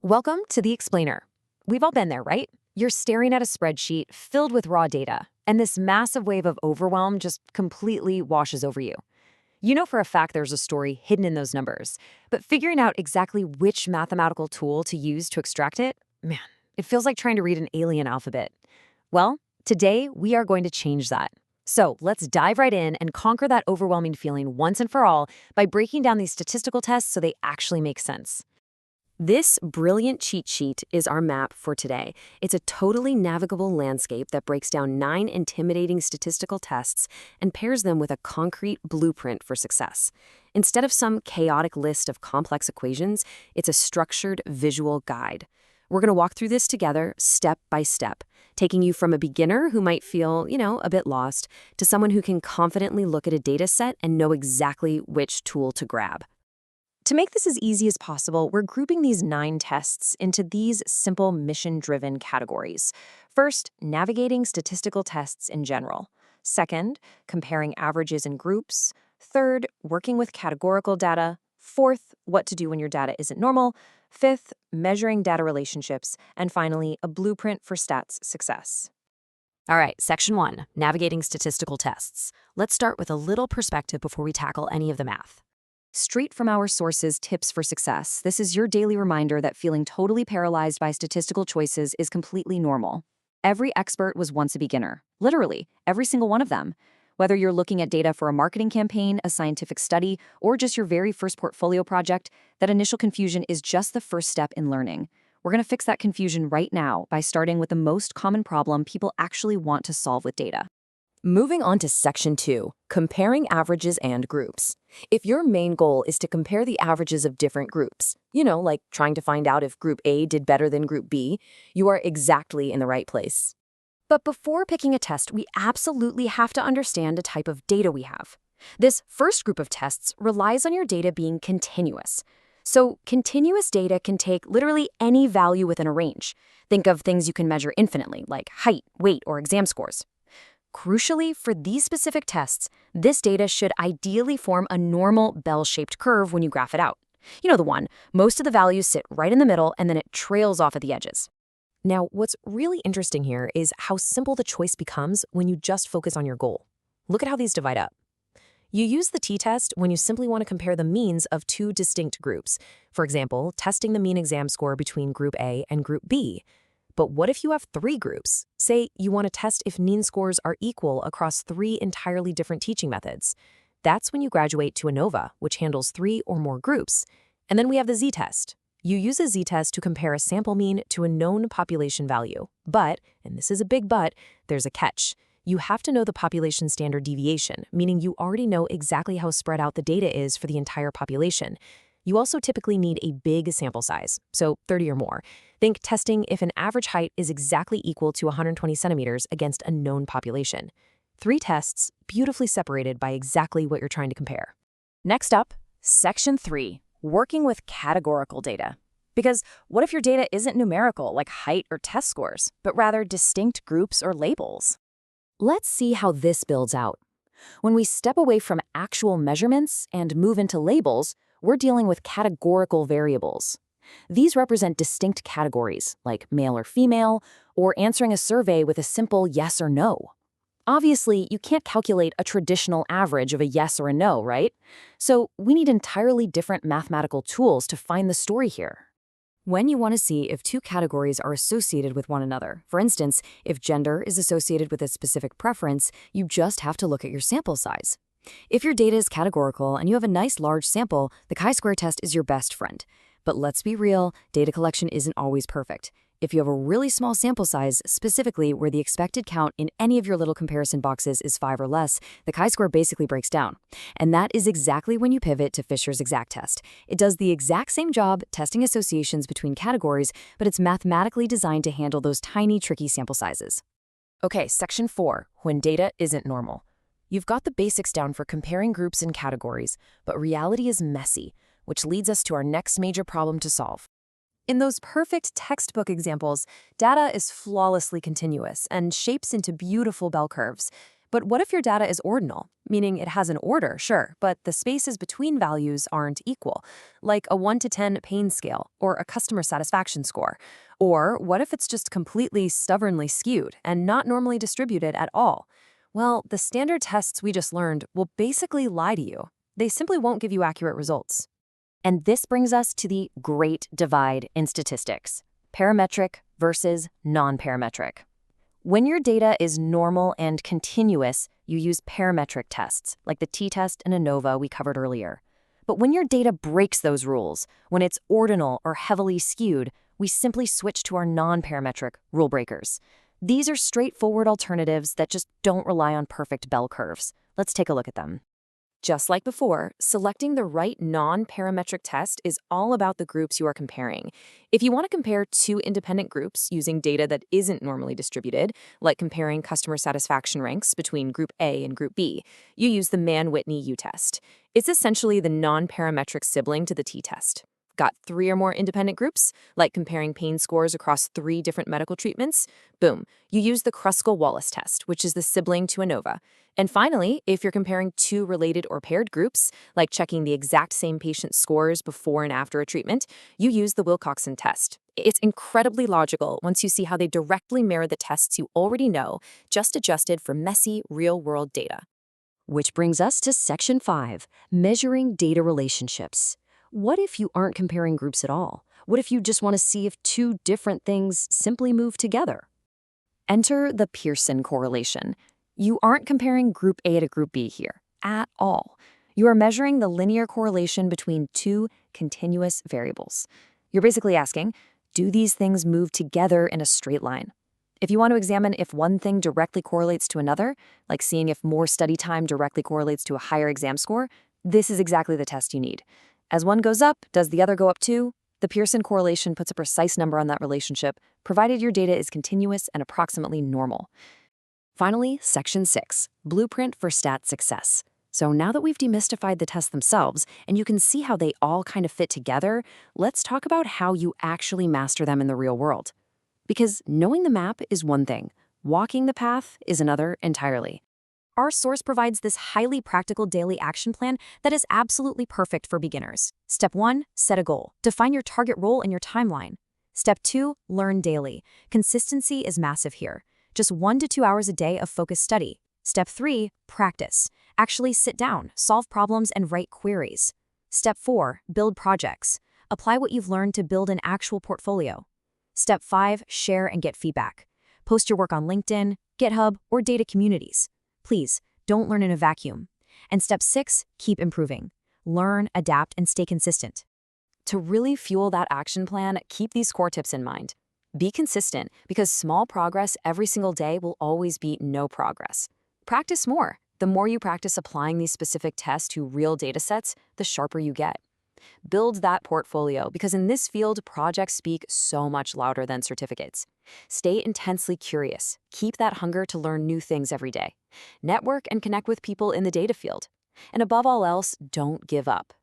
Welcome to The Explainer. We've all been there, right? You're staring at a spreadsheet filled with raw data, and this massive wave of overwhelm just completely washes over you. You know for a fact there's a story hidden in those numbers, but figuring out exactly which mathematical tool to use to extract it, man, it feels like trying to read an alien alphabet. Well, today we are going to change that. So let's dive right in and conquer that overwhelming feeling once and for all by breaking down these statistical tests so they actually make sense. This brilliant cheat sheet is our map for today. It's a totally navigable landscape that breaks down 9 intimidating statistical tests and pairs them with a concrete blueprint for success. Instead of some chaotic list of complex equations, it's a structured visual guide. We're going to walk through this together step by step, taking you from a beginner who might feel, a bit lost, to someone who can confidently look at a data set and know exactly which tool to grab. To make this as easy as possible, we're grouping these 9 tests into these simple mission-driven categories. First, navigating statistical tests in general. Second, comparing averages in groups. Third, working with categorical data. Fourth, what to do when your data isn't normal. Fifth, measuring data relationships. And finally, a blueprint for stats success. All right, section 1, navigating statistical tests. Let's start with a little perspective before we tackle any of the math. Straight from our sources, Tips for Success, this is your daily reminder that feeling totally paralyzed by statistical choices is completely normal. Every expert was once a beginner. Literally, every single one of them. Whether you're looking at data for a marketing campaign, a scientific study, or just your very first portfolio project, that initial confusion is just the first step in learning. We're going to fix that confusion right now by starting with the most common problem people actually want to solve with data. Moving on to section 2, comparing averages and groups. If your main goal is to compare the averages of different groups, like trying to find out if group A did better than group B, you are exactly in the right place. But before picking a test, we absolutely have to understand the type of data we have. This first group of tests relies on your data being continuous. So continuous data can take literally any value within a range. Think of things you can measure infinitely, like height, weight, or exam scores. Crucially, for these specific tests, this data should ideally form a normal bell-shaped curve when you graph it out. You know the one, most of the values sit right in the middle and then it trails off at the edges. Now, what's really interesting here is how simple the choice becomes when you just focus on your goal. Look at how these divide up. You use the t-test when you simply want to compare the means of 2 distinct groups. For example, testing the mean exam score between Group A and Group B. But what if you have 3 groups? Say you want to test if mean scores are equal across 3 entirely different teaching methods. That's when you graduate to ANOVA, which handles 3 or more groups. And then we have the z-test. You use a z-test to compare a sample mean to a known population value. But, and this is a big but, there's a catch. You have to know the population standard deviation, meaning you already know exactly how spread out the data is for the entire population. You also typically need a big sample size, so 30 or more. Think testing if an average height is exactly equal to 120 centimeters against a known population. 3 tests, beautifully separated by exactly what you're trying to compare. Next up, section 3, working with categorical data. Because what if your data isn't numerical, like height or test scores, but rather distinct groups or labels? Let's see how this builds out. When we step away from actual measurements and move into labels, we're dealing with categorical variables. These represent distinct categories, like male or female, or answering a survey with a simple yes or no. Obviously, you can't calculate a traditional average of a yes or a no, right? So we need entirely different mathematical tools to find the story here. When you want to see if 2 categories are associated with one another, for instance, if gender is associated with a specific preference, you just have to look at your sample size. If your data is categorical and you have a nice large sample, the chi-square test is your best friend. But let's be real, data collection isn't always perfect. If you have a really small sample size, specifically where the expected count in any of your little comparison boxes is 5 or less, the chi-square basically breaks down. And that is exactly when you pivot to Fisher's exact test. It does the exact same job testing associations between categories, but it's mathematically designed to handle those tiny, tricky sample sizes. Okay, section 4, when data isn't normal. You've got the basics down for comparing groups and categories, but reality is messy, which leads us to our next major problem to solve. In those perfect textbook examples, data is flawlessly continuous and shapes into beautiful bell curves. But what if your data is ordinal, meaning it has an order, sure, but the spaces between values aren't equal, like a 1 to 10 pain scale or a customer satisfaction score? Or what if it's just completely stubbornly skewed and not normally distributed at all? Well, the standard tests we just learned will basically lie to you. They simply won't give you accurate results. And this brings us to the great divide in statistics: parametric versus non-parametric. When your data is normal and continuous, you use parametric tests, like the t-test and ANOVA we covered earlier. But when your data breaks those rules, when it's ordinal or heavily skewed, we simply switch to our non-parametric rule breakers. These are straightforward alternatives that just don't rely on perfect bell curves. Let's take a look at them. Just like before, selecting the right non-parametric test is all about the groups you are comparing. If you want to compare two independent groups using data that isn't normally distributed, like comparing customer satisfaction ranks between Group A and Group B, you use the Mann-Whitney U-test. It's essentially the non-parametric sibling to the t-test. Got 3 or more independent groups, like comparing pain scores across 3 different medical treatments? Boom, you use the Kruskal-Wallis test, which is the sibling to ANOVA. And finally, if you're comparing 2 related or paired groups, like checking the exact same patient scores before and after a treatment, you use the Wilcoxon test. It's incredibly logical once you see how they directly mirror the tests you already know, just adjusted for messy, real-world data. Which brings us to Section 5, measuring data relationships. What if you aren't comparing groups at all? What if you just want to see if 2 different things simply move together? Enter the Pearson correlation. You aren't comparing Group A to Group B here at all. You are measuring the linear correlation between 2 continuous variables. You're basically asking, do these things move together in a straight line? If you want to examine if one thing directly correlates to another, like seeing if more study time directly correlates to a higher exam score, this is exactly the test you need. As one goes up, does the other go up too? The Pearson correlation puts a precise number on that relationship, provided your data is continuous and approximately normal. Finally, Section 6, blueprint for stat success. So now that we've demystified the tests themselves and you can see how they all kind of fit together, let's talk about how you actually master them in the real world. Because knowing the map is one thing, walking the path is another entirely. Our source provides this highly practical daily action plan that is absolutely perfect for beginners. Step 1, set a goal. Define your target role in your timeline. Step 2, learn daily. Consistency is massive here. Just 1 to 2 hours a day of focused study. Step 3, practice. Actually sit down, solve problems, and write queries. Step 4, build projects. Apply what you've learned to build an actual portfolio. Step 5, share and get feedback. Post your work on LinkedIn, GitHub, or data communities. Please, don't learn in a vacuum. And Step 6, keep improving. Learn, adapt, and stay consistent. To really fuel that action plan, keep these core tips in mind. Be consistent, because small progress every single day will always beat no progress. Practice more. The more you practice applying these specific tests to real data sets, the sharper you get. Build that portfolio, because in this field, projects speak so much louder than certificates. Stay intensely curious. Keep that hunger to learn new things every day. Network and connect with people in the data field. And above all else, don't give up.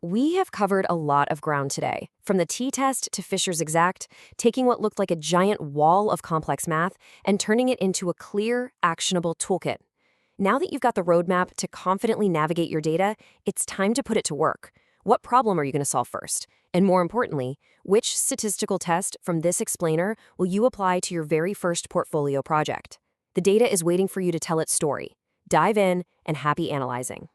We have covered a lot of ground today, from the t-test to Fisher's exact, taking what looked like a giant wall of complex math and turning it into a clear, actionable toolkit. Now that you've got the roadmap to confidently navigate your data, it's time to put it to work. What problem are you going to solve first? And more importantly, which statistical test from this explainer will you apply to your very first portfolio project? The data is waiting for you to tell its story. Dive in and happy analyzing.